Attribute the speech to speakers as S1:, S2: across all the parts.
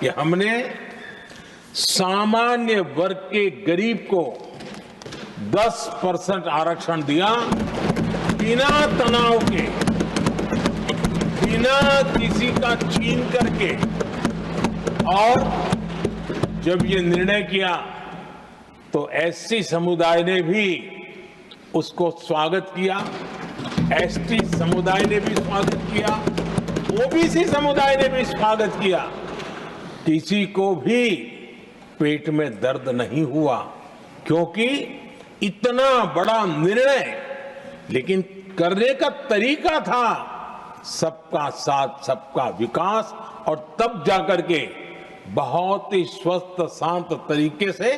S1: कि हमने सामान्य वर्ग के गरीब को 10% आरक्षण दिया, बिना तनाव के, बिना किसी का छीन करके। और जब ये निर्णय किया तो एससी समुदाय ने भी उसको स्वागत किया, एसटी समुदाय ने भी स्वागत किया, ओबीसी समुदाय ने भी स्वागत किया। किसी को भी पेट में दर्द नहीं हुआ, क्योंकि इतना बड़ा निर्णय, लेकिन करने का तरीका था सबका साथ सबका विकास। और तब जाकर के बहुत ही स्वस्थ शांत तरीके से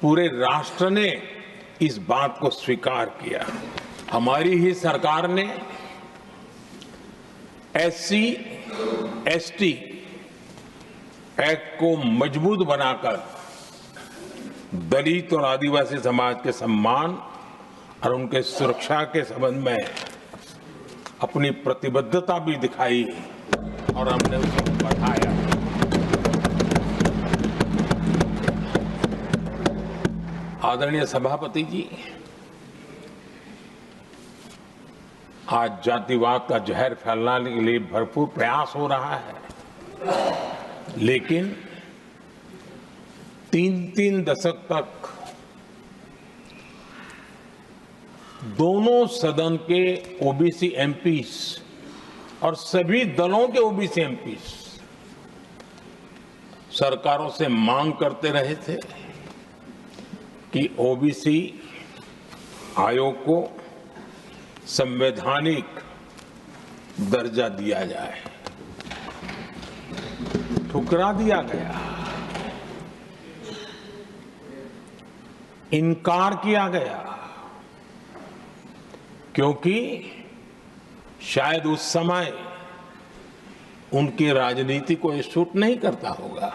S1: पूरे राष्ट्र ने इस बात को स्वीकार किया। हमारी ही सरकार ने एससी एसटी एक्ट को मजबूत बनाकर दलित और आदिवासी समाज के सम्मान और उनके सुरक्षा के संबंध में अपनी प्रतिबद्धता भी दिखाई और हमने उसको बढ़ाया। आदरणीय सभापति जी, आज जातिवाद का जहर फैलाने के लिए भरपूर प्रयास हो रहा है, लेकिन 3-3 दशक तक दोनों सदन के ओबीसी एमपीस और सभी दलों के ओबीसी एमपीस सरकारों से मांग करते रहे थे कि ओबीसी आयोग को संवैधानिक दर्जा दिया जाए। ठुकरा दिया गया, इनकार किया गया, क्योंकि शायद उस समय उनकी राजनीति को ये सूट नहीं करता होगा,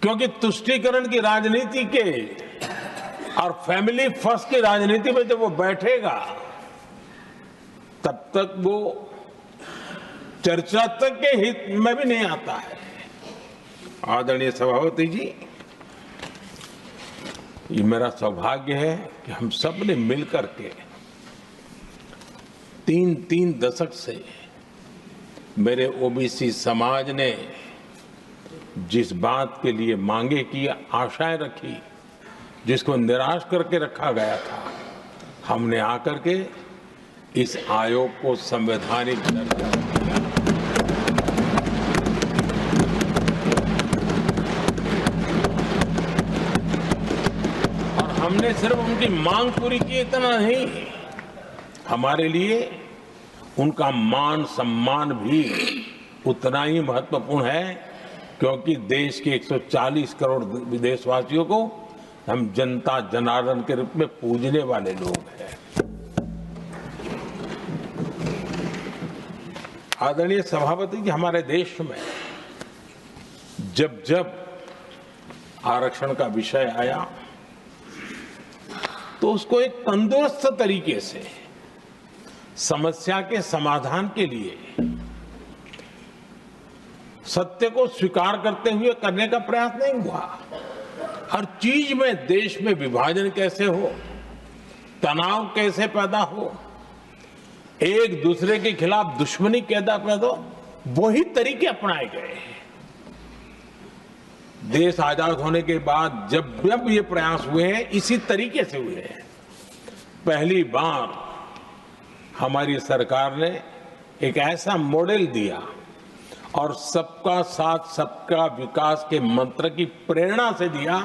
S1: क्योंकि तुष्टीकरण की राजनीति के और फैमिली फर्स्ट की राजनीति में जब वो बैठेगा तब तक वो चर्चा तक के हित में भी नहीं आता है। आदरणीय सभापति जी, ये मेरा सौभाग्य है कि हम सब ने मिलकर के 3-3 दशक से मेरे ओबीसी समाज ने जिस बात के लिए मांगे की, आशाएं रखी, जिसको निराश करके रखा गया था, हमने आकर के इस आयोग को संवैधानिक दर्जा दिया। और हमने सिर्फ उनकी मांग पूरी की इतना नहीं, हमारे लिए उनका मान सम्मान भी उतना ही महत्वपूर्ण है, क्योंकि देश के 140 करोड़ देशवासियों को हम जनता जनार्दन के रूप में पूजने वाले लोग हैं। आदरणीय सभापति जी, हमारे देश में जब जब आरक्षण का विषय आया तो उसको एक तंदुरुस्त तरीके से समस्या के समाधान के लिए सत्य को स्वीकार करते हुए करने का प्रयास नहीं हुआ। हर चीज में देश में विभाजन कैसे हो, तनाव कैसे पैदा हो, एक दूसरे के खिलाफ दुश्मनी कैसे पैदा हो, वही तरीके अपनाए गए हैं। देश आजाद होने के बाद जब जब ये प्रयास हुए हैं, इसी तरीके से हुए हैं। पहली बार हमारी सरकार ने एक ऐसा मॉडल दिया और सबका साथ सबका विकास के मंत्र की प्रेरणा से दिया